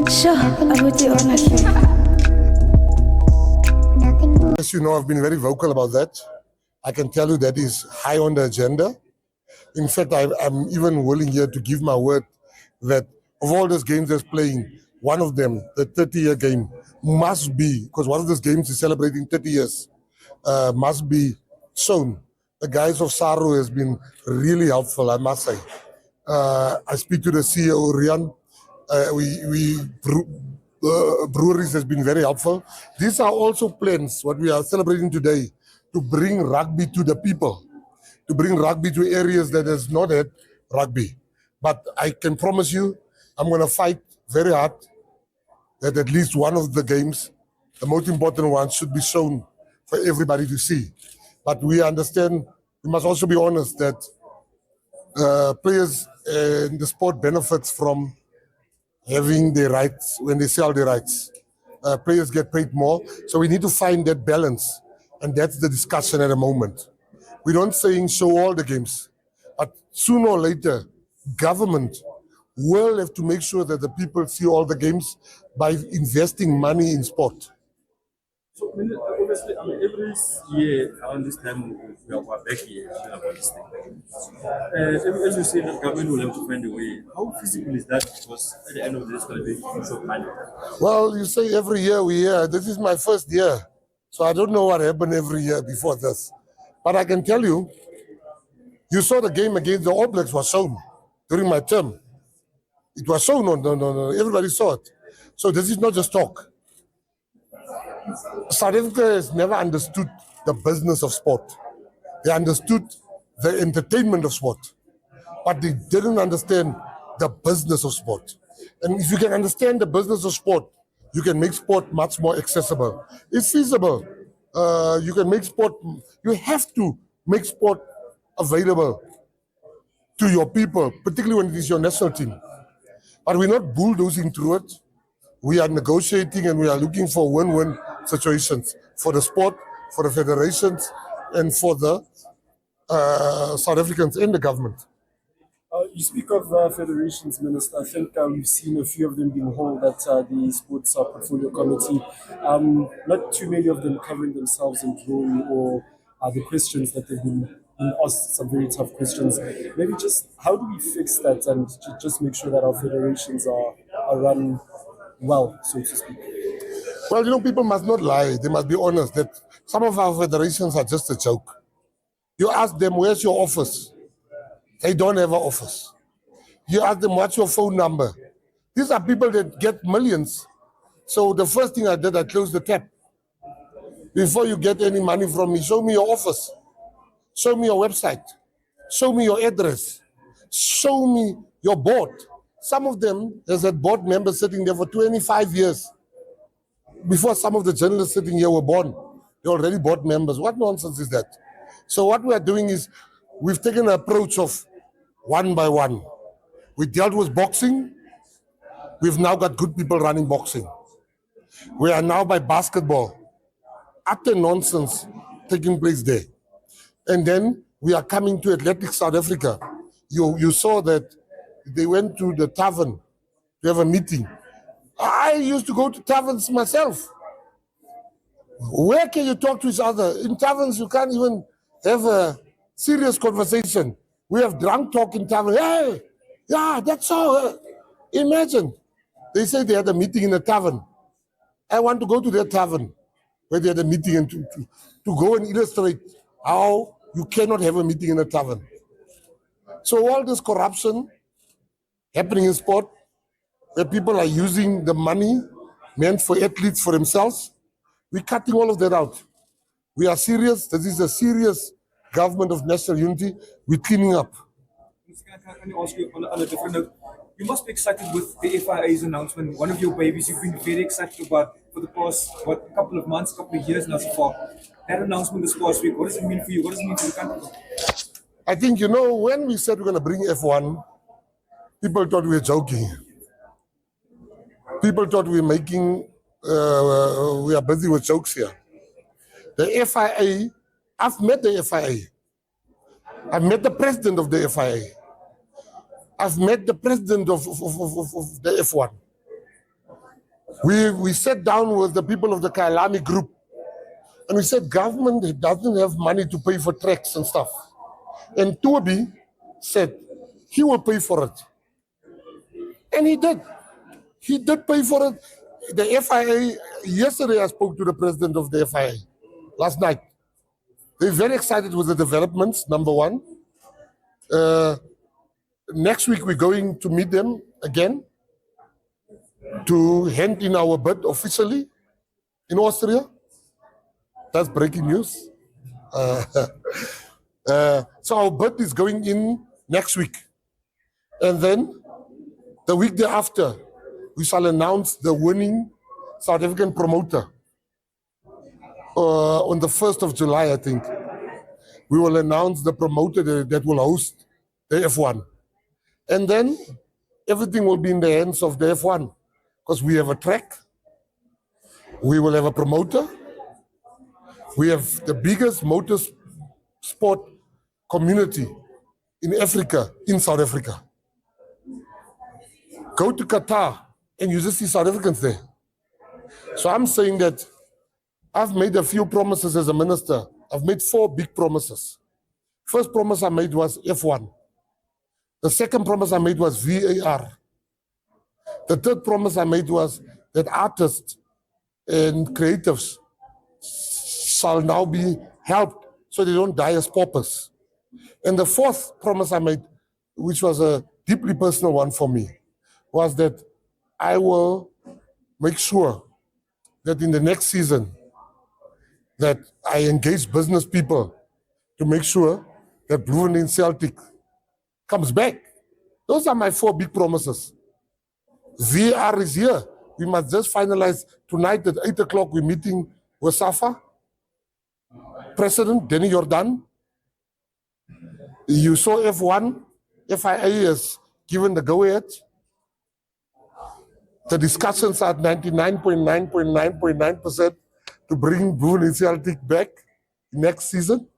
Sure, I would do honestly. As you know, I've been very vocal about that. I can tell you that is high on the agenda. In fact, I'm even willing here to give my word that of all those games that's playing, one of them, the 30-year game, must be, because one of those games is celebrating 30 years, must be shown. The guys of Saru has been really helpful, I must say. I speak to the CEO, Rian. Breweries has been very helpful. These are also plans, what we are celebrating today, to bring rugby to the people, to bring rugby to areas that has not had rugby. But I can promise you, I'm going to fight very hard that at least one of the games, the most important one, should be shown for everybody to see. But we understand, we must also be honest that players in the sport benefits from having their rights when they sell their rights. Players get paid more, so we need to find that balance, and that's the discussion at the moment. We don't saying show all the games, but sooner or later, government will have to make sure that the people see all the games by investing money in sport. So, obviously, every year around this time, we are back here about this thing. As you say, the government will have to find a way. How feasible is that? Because at the end of the day, it's going to be a huge of money. Well, you say every year we hear. This is my first year, so I don't know what happened every year before this. But I can tell you, you saw the game against the All Blacks was shown during my term. It was shown on everybody saw it. So this is not just talk. South Africa has never understood the business of sport. They understood the entertainment of sport, but they didn't understand the business of sport. And if you can understand the business of sport, you can make sport much more accessible. It's feasible. You can make sport, you have to make sport available to your people, particularly when it is your national team. But we're not bulldozing through it. We are negotiating and we are looking for win-win situations for the sport, for the federations, and for the South Africans and the government. You speak of federations, Minister. I think we've seen a few of them being held at the Sports Portfolio Committee. Not too many of them covering themselves in glory or the questions that they've been asked, some very tough questions. Maybe just how do we fix that and just make sure that our federations are run well, so to speak? Well, you know, people must not lie. They must be honest that some of our federations are just a joke. You ask them, where's your office? They don't have an office. You ask them, what's your phone number? These are people that get millions. So the first thing I did, I closed the tap. Before you get any money from me, show me your office. Show me your website. Show me your address. Show me your board. Some of them has had board members sitting there for 25 years. Before some of the journalists sitting here were born, they're already board members. What nonsense is that? So what we are doing is we've taken an approach of one by one. We dealt with boxing. We've now got good people running boxing. We are now by basketball. Utter nonsense taking place there. And then we are coming to Athletics South Africa. You saw that they went to the tavern to have a meeting. I used to go to taverns myself. Where can you talk to each other? In taverns, you can't even have a serious conversation. We have drunk talk in taverns. Hey, yeah, that's all. Imagine. They say they had a meeting in a tavern. I want to go to their tavern where they had a meeting and to go and illustrate how you cannot have a meeting in a tavern. So all this corruption happening in sport, where people are using the money meant for athletes for themselves, we're cutting all of that out. We are serious. This is a serious government of national unity. We're cleaning up. Can I ask you on a different note? You must be excited with the FIA's announcement. One of your babies you've been very excited about for the past, couple of months, couple of years now so far. That announcement this past week, what does it mean for you? What does it mean for the country? I think, you know, when we said we're going to bring F1, people thought we were joking. People thought we were making, we are busy with jokes here. The FIA, I've met the FIA. I've met the president of the FIA. I've met the president of the F1. We sat down with the people of the Kailani group and we said government doesn't have money to pay for tracks and stuff. And Toby said he will pay for it. And he did. He did pay for it. The FIA, yesterday I spoke to the president of the FIA, last night. They're very excited with the developments, number one. Next week we're going to meet them again to hand in our bid officially in Austria. That's breaking news. So our bid is going in next week. And then the week thereafter, we shall announce the winning South African promoter on the 1st of July, I think. We will announce the promoter that will host the F1. And then everything will be in the hands of the F1 because we have a track. We will have a promoter. We have the biggest motorsport community in Africa, in South Africa. Go to Qatar and you just see South Africans there. So I'm saying that I've made a few promises as a minister. I've made 4 big promises. First promise I made was F1. The second promise I made was VAR. The third promise I made was that artists and creatives shall now be helped so they don't die as paupers. And the fourth promise I made, which was a deeply personal one for me, was that I will make sure that in the next season that I engage business people to make sure that Bloemfontein Celtic comes back. Those are my 4 big promises. VR is here. We must just finalize tonight at 8 o'clock. We're meeting with SAFA, President Denny Jordan. You saw F1. FIA has given the go-ahead. The discussions are at 99.9.9% to bring Bloemfontein Celtic back next season.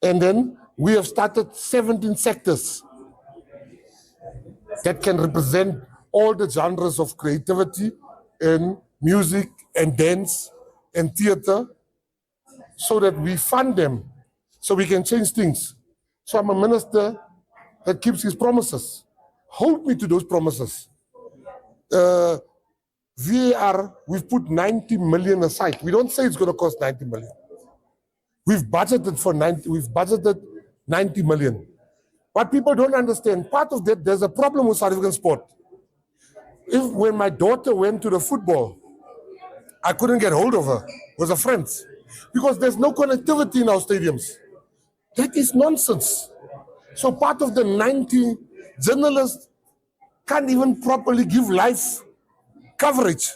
And then we have started 17 sectors that can represent all the genres of creativity and music and dance and theater so that we fund them so we can change things. So I'm a minister that keeps his promises. Hold me to those promises. VAR, we've put 90 million aside. We don't say it's going to cost 90 million. We've budgeted 90 million. What people don't understand, part of that, there's a problem with South African sport. When my daughter went to the football, I couldn't get hold of her with her friends because there's no connectivity in our stadiums. That is nonsense. So part of the 90 journalists can't even properly give live coverage.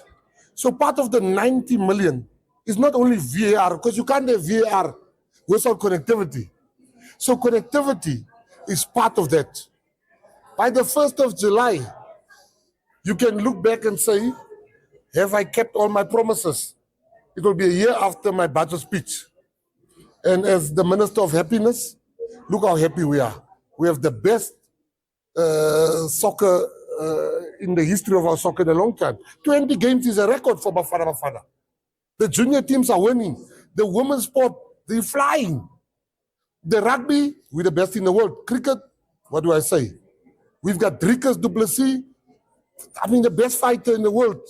So part of the 90 million is not only VAR, because you can't have VAR without connectivity. So connectivity is part of that. By the 1st of July, you can look back and say, have I kept all my promises? It will be a year after my budget speech. And as the Minister of Happiness, look how happy we are. We have the best soccer in the history of our soccer in a long time. 20 games is a record for Bafana Bafana. The junior teams are winning. The women's sport, they're flying. The rugby, we're the best in the world. Cricket, what do I say? We've got Driekus du Plessis, the best fighter in the world.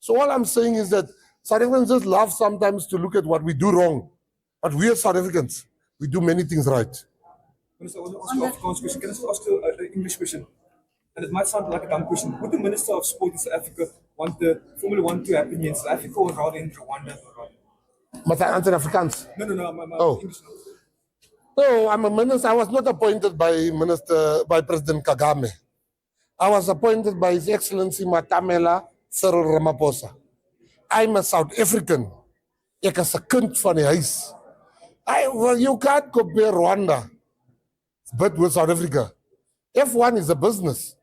So all I'm saying is that South Africans just love sometimes to look at what we do wrong. But we as South Africans, we do many things right. Minister, I want to ask you a Afrikaans question. Can I just ask you an English question? And it might sound like a dumb question. Would the Minister of Sport in South Africa want the Formula 1 to happen in South Africa or rather in Rwanda? Must I answer Afrikaans? No, my English. No, I'm a minister. I was not appointed by President Kagame. I was appointed by His Excellency Matamela Cyril Ramaphosa. I'm a South African. Ek is 'n kind van die huis. You can't compare Rwanda but with South Africa. F1 is a business.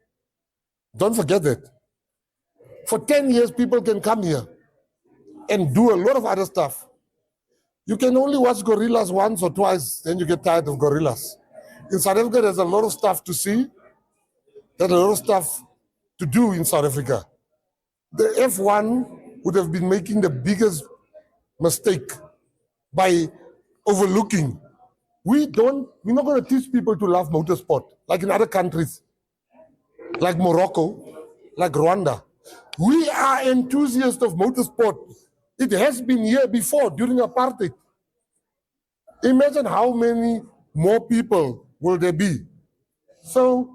Don't forget that. For 10 years, people can come here and do a lot of other stuff. You can only watch gorillas once or twice, then you get tired of gorillas. In South Africa, there's a lot of stuff to see. There's a lot of stuff to do in South Africa. The F1 would have been making the biggest mistake by overlooking. We're not going to teach people to love motorsport like in other countries, like Morocco, like Rwanda. We are enthusiasts of motorsport. It has been here before during apartheid. Imagine how many more people will there be. So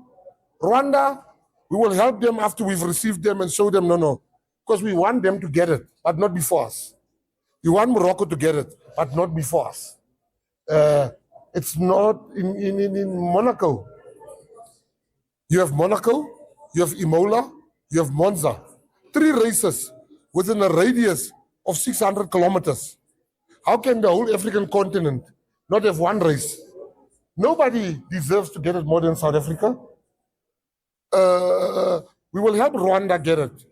Rwanda, we will help them after we've received them and show them no. Because we want them to get it, but not before us. We want Morocco to get it, but not before us. It's not in Monaco. You have Monaco, you have Imola, you have Monza. 3 races within a radius of 600 kilometers. How can the whole African continent not have 1 race? Nobody deserves to get it more than South Africa. We will help Rwanda get it.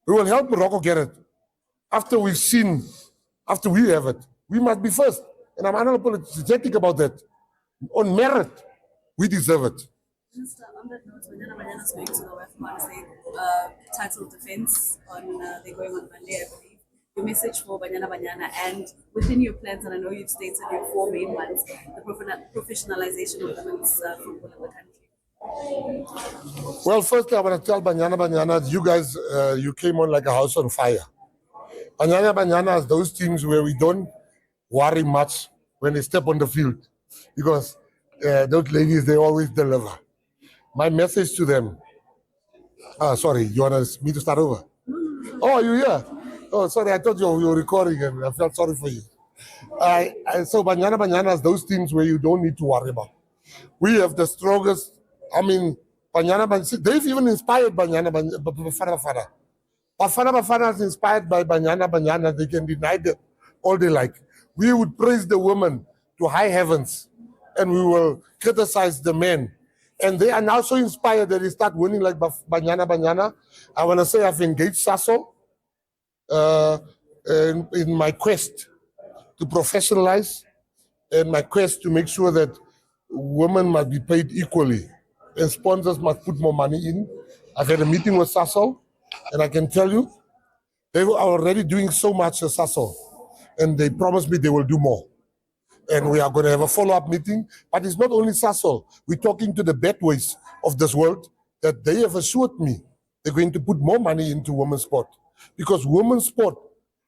We will help Morocco get it. After we have it, we must be first. And I'm unapologetic about that. On merit, we deserve it. Minister, on that note, Banyana is going to the WAFCON state title defense on they're going on Monday, I believe. Your message for Banyana and within your plans, and I know you've stated your 4 main ones, the professionalization of women's football in the country. Well, firstly, I want to tell Banyana, you guys, you came on like a house on fire. Banyana is those teams where we don't worry much when they step on the field because those ladies, they always deliver. My message to them, sorry, you want me to start over? Oh, are you here? Oh, sorry, I thought you were recording and I felt sorry for you. So Banyana is those teams where you don't need to worry about. We have the strongest, Banyana, they've even inspired Banyana Bafana. Bafana is inspired by Banyana. They can deny that all they like. We would praise the women to high heavens and we will criticize the men. And they are now so inspired that they start winning like Banyana. I want to say I've engaged Sasso in my quest to professionalize and my quest to make sure that women must be paid equally and sponsors must put more money in. I've had a meeting with Sasso and I can tell you, they were already doing so much at Sasso and they promised me they will do more. And we are going to have a follow-up meeting. But it's not only Sasol. We're talking to the Betways of this world that they have assured me they're going to put more money into women's sport. Because women's sport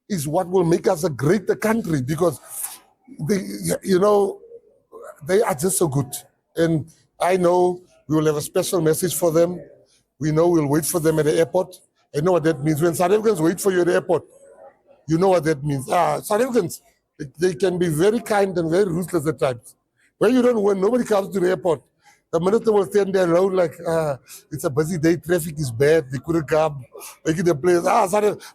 is what will make us a greater country because they are just so good. And I know we will have a special message for them. We know we'll wait for them at the airport. I know what that means. When South Africans wait for you at the airport, you know what that means. South Africans, they can be very kind and very ruthless at times. When you don't win, nobody comes to the airport. The minister will stand there alone like, it's a busy day, traffic is bad, they couldn't come, making the place.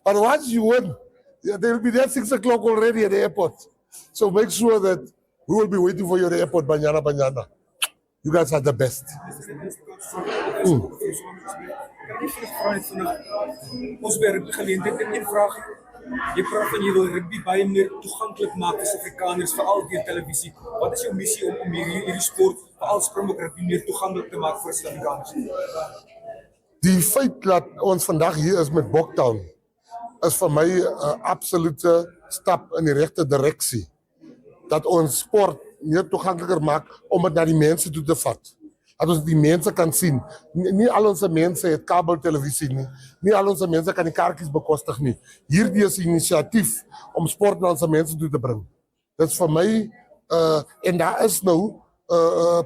But once you win, they will be there 6 o'clock already at the airport. So make sure that we will be waiting for you at the airport, Banyana. You guys are the best. Jy praat van jy wil rugby baie meer toeganklik maak vir Afrikaners veral deur televisie. Wat is jou missie om hierdie sport veral Springbok rugby meer toeganklik te maak vir Suid-Afrikaners? Die feit dat ons vandag hier is met Boktown is vir my 'n absolute stap in die regte direksie. Dat ons sport meer toegankliker maak om dit na die mense toe te vat. Dat ons die mense kan sien. Nie al ons mense het kabeltelevisie nie. Nie al ons mense kan die kaartjies bekostig nie. Hierdie is 'n inisiatief om sport na ons mense toe te bring. Dit is vir my en daar is nou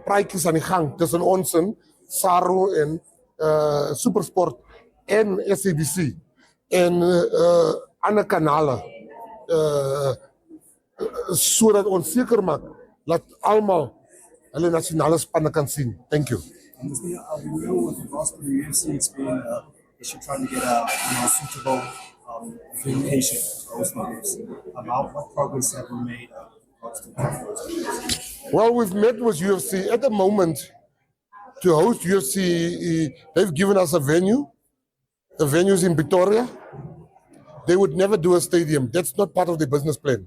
praatjies aan die gang tussen ons en SARU en Supersport en SABC en ander kanale sodat ons seker maak dat almal hulle nasionale spanne kan sien. Thank you. We know with regards to the UFC, it's been an issue trying to get a suitable affiliation to host the UFC. What progress have we made with regards to that? Well, we've met with UFC. At the moment, to host UFC, they've given us a venue. The venue's in Pretoria. They would never do a stadium. That's not part of the business plan.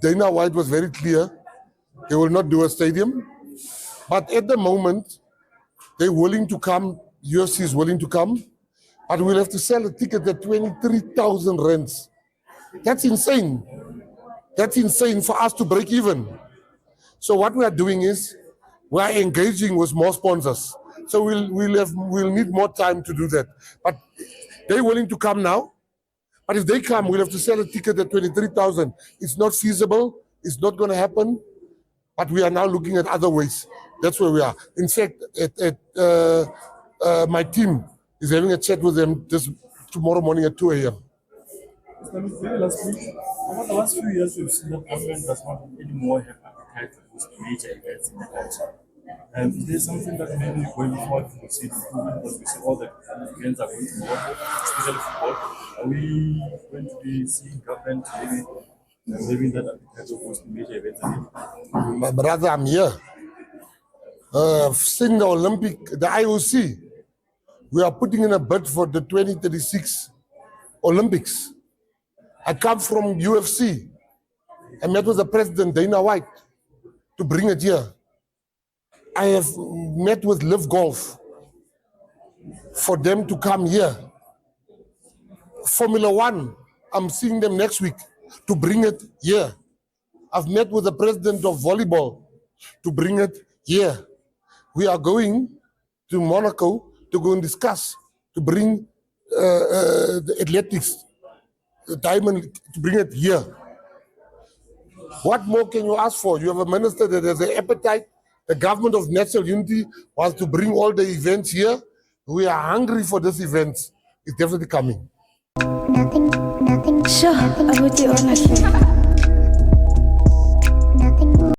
Dana White was very clear. They will not do a stadium. But at the moment, they're willing to come. UFC is willing to come. But we'll have to sell a ticket at 23,000 rands. That's insane. That's insane for us to break even. So what we are doing is we are engaging with more sponsors. So we'll need more time to do that. But they're willing to come now. But if they come, we'll have to sell a ticket at 23,000. It's not feasible. It's not going to happen. But we are now looking at other ways. That's where we are. In fact, my team is having a chat with them tomorrow morning at 2 a.m. Maybe last week, over the last few years, we've seen that government does not anymore have appetite to host major events in the country. Is there something that maybe going forward we see improvement, because we see all the events are going to work, especially football? Are we going to be seeing government maybe that appetite to host major events again? My brother, I'm here. Since the IOC, we are putting in a bid for the 2036 Olympics. I come from UFC. I met with the president, Dana White, to bring it here. I have met with Live Golf for them to come here. Formula One, I'm seeing them next week to bring it here. I've met with the president of volleyball to bring it here. We are going to Monaco to go and discuss, to bring the athletics, the diamond, to bring it here. What more can you ask for? You have a minister that has an appetite. The government of national unity wants to bring all the events here. We are hungry for this event. It's definitely coming. Sure, I would do honestly.